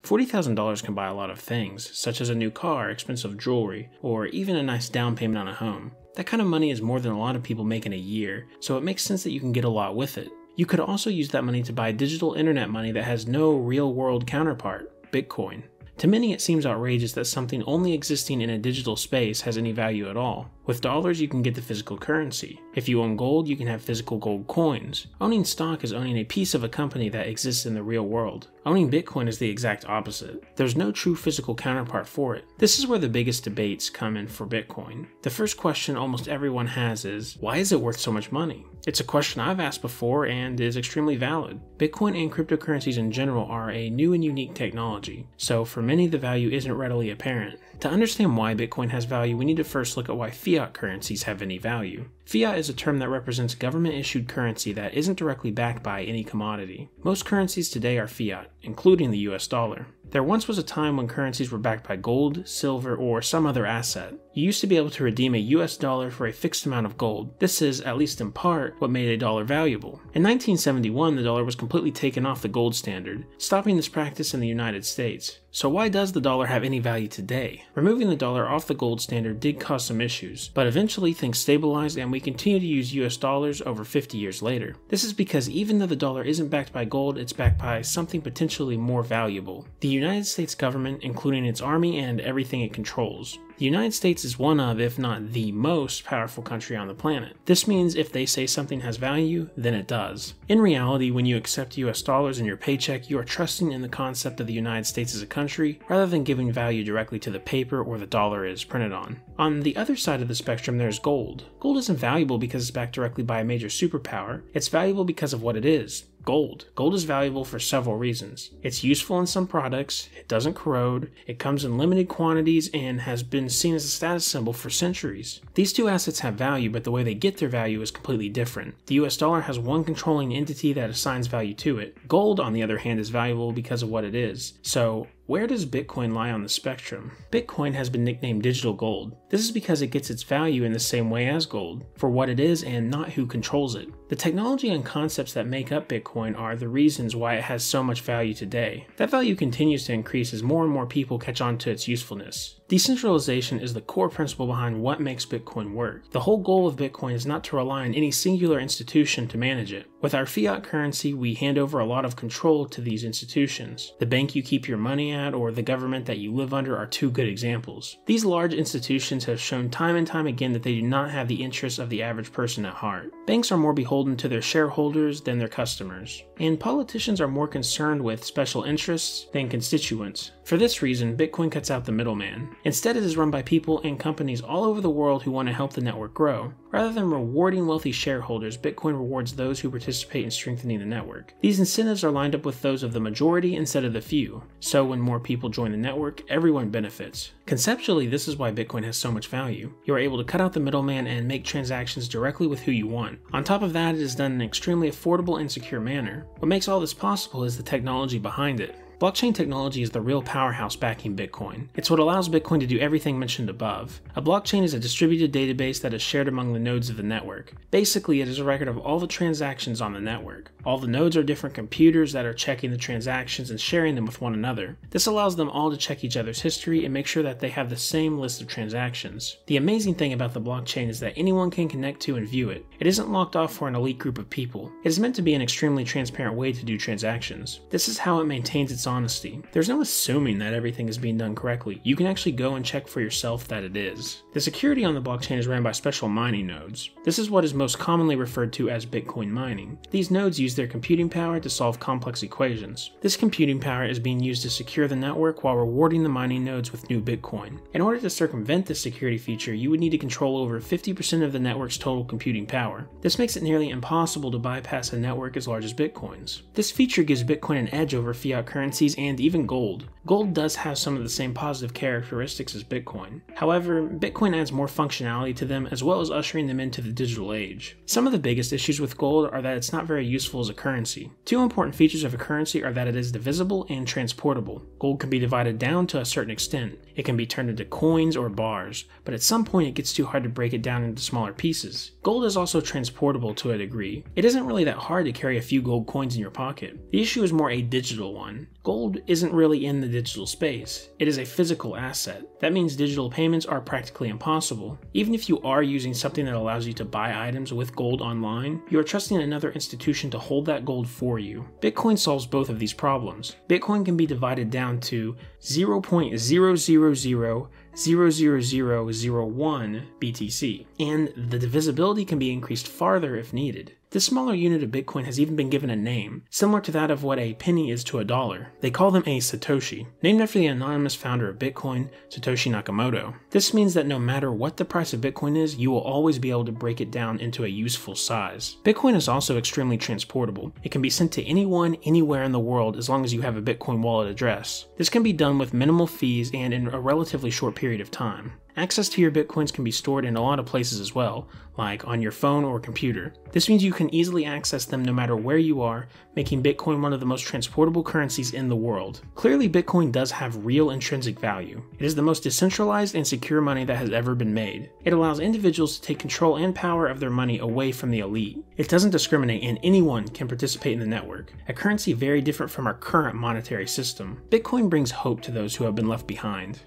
$40,000 can buy a lot of things, such as a new car, expensive jewelry, or even a nice down payment on a home. That kind of money is more than a lot of people make in a year, so it makes sense that you can get a lot with it. You could also use that money to buy digital internet money that has no real-world counterpart, Bitcoin. To many, it seems outrageous that something only existing in a digital space has any value at all. With dollars, you can get the physical currency. If you own gold, you can have physical gold coins. Owning stock is owning a piece of a company that exists in the real world. Owning Bitcoin is the exact opposite. There's no true physical counterpart for it. This is where the biggest debates come in for Bitcoin. The first question almost everyone has is, why is it worth so much money? It's a question I've asked before and is extremely valid. Bitcoin and cryptocurrencies in general are a new and unique technology, so for many the value isn't readily apparent. To understand why Bitcoin has value, we need to first look at why fiat currencies have any value. Fiat is a term that represents government-issued currency that isn't directly backed by any commodity. Most currencies today are fiat, including the US dollar. There once was a time when currencies were backed by gold, silver, or some other asset. You used to be able to redeem a US dollar for a fixed amount of gold. This is, at least in part, what made a dollar valuable. In 1971, the dollar was completely taken off the gold standard, stopping this practice in the United States. So why does the dollar have any value today? Removing the dollar off the gold standard did cause some issues, but eventually things stabilized and we continue to use US dollars over 50 years later. This is because even though the dollar isn't backed by gold, it's backed by something potentially more valuable: the United States government, including its army and everything it controls. The United States is one of, if not the most powerful country on the planet. This means if they say something has value, then it does. In reality, when you accept US dollars in your paycheck, you are trusting in the concept of the United States as a country, rather than giving value directly to the paper or the dollar it is printed on. On the other side of the spectrum, there's gold. Gold isn't valuable because it's backed directly by a major superpower. It's valuable because of what it is: gold. Gold is valuable for several reasons. It's useful in some products, it doesn't corrode, it comes in limited quantities, and has been seen as a status symbol for centuries. These two assets have value, but the way they get their value is completely different. The US dollar has one controlling entity that assigns value to it. Gold, on the other hand, is valuable because of what it is. So, where does Bitcoin lie on the spectrum? Bitcoin has been nicknamed digital gold. This is because it gets its value in the same way as gold, for what it is and not who controls it. The technology and concepts that make up Bitcoin are the reasons why it has so much value today. That value continues to increase as more and more people catch on to its usefulness. Decentralization is the core principle behind what makes Bitcoin work. The whole goal of Bitcoin is not to rely on any singular institution to manage it. With our fiat currency, we hand over a lot of control to these institutions. The bank you keep your money at or the government that you live under are two good examples. These large institutions have shown time and time again that they do not have the interests of the average person at heart. Banks are more beholden to their shareholders than their customers, and politicians are more concerned with special interests than constituents. For this reason, Bitcoin cuts out the middleman. Instead, it is run by people and companies all over the world who want to help the network grow. Rather than rewarding wealthy shareholders, Bitcoin rewards those who participate in strengthening the network. These incentives are lined up with those of the majority instead of the few, so when more people join the network, everyone benefits. Conceptually, this is why Bitcoin has so much value. You are able to cut out the middleman and make transactions directly with who you want. On top of that, it is done in an extremely affordable and secure manner. What makes all this possible is the technology behind it. Blockchain technology is the real powerhouse backing Bitcoin. It's what allows Bitcoin to do everything mentioned above. A blockchain is a distributed database that is shared among the nodes of the network. Basically, it is a record of all the transactions on the network. All the nodes are different computers that are checking the transactions and sharing them with one another. This allows them all to check each other's history and make sure that they have the same list of transactions. The amazing thing about the blockchain is that anyone can connect to and view it. It isn't locked off for an elite group of people. It is meant to be an extremely transparent way to do transactions. This is how it maintains its honesty. There's no assuming that everything is being done correctly. You can actually go and check for yourself that it is. The security on the blockchain is ran by special mining nodes. This is what is most commonly referred to as Bitcoin mining. These nodes use their computing power to solve complex equations. This computing power is being used to secure the network while rewarding the mining nodes with new Bitcoin. In order to circumvent this security feature, you would need to control over 50% of the network's total computing power. This makes it nearly impossible to bypass a network as large as Bitcoin's. This feature gives Bitcoin an edge over fiat currencies and even gold. Gold does have some of the same positive characteristics as Bitcoin. However, Bitcoin adds more functionality to them as well as ushering them into the digital age. Some of the biggest issues with gold are that it's not very useful as a currency. Two important features of a currency are that it is divisible and transportable. Gold can be divided down to a certain extent. It can be turned into coins or bars, but at some point it gets too hard to break it down into smaller pieces. Gold is also transportable to a degree. It isn't really that hard to carry a few gold coins in your pocket. The issue is more a digital one. Gold isn't really in the digital space. It is a physical asset. That means digital payments are practically impossible. Even if you are using something that allows you to buy items with gold online, you are trusting another institution to hold that gold for you. Bitcoin solves both of these problems. Bitcoin can be divided down to 0.0000001 BTC, and the divisibility can be increased farther if needed. This smaller unit of Bitcoin has even been given a name, similar to that of what a penny is to a dollar. They call them a Satoshi, named after the anonymous founder of Bitcoin, Satoshi Nakamoto. This means that no matter what the price of Bitcoin is, you will always be able to break it down into a useful size. Bitcoin is also extremely transportable. It can be sent to anyone, anywhere in the world as long as you have a Bitcoin wallet address. This can be done with minimal fees and in a relatively short period of time. Access to your Bitcoins can be stored in a lot of places as well, like on your phone or computer. This means you can easily access them no matter where you are, making Bitcoin one of the most transportable currencies in the world. Clearly, Bitcoin does have real intrinsic value. It is the most decentralized and secure money that has ever been made. It allows individuals to take control and power of their money away from the elite. It doesn't discriminate, and anyone can participate in the network, a currency very different from our current monetary system. Bitcoin brings hope to those who have been left behind.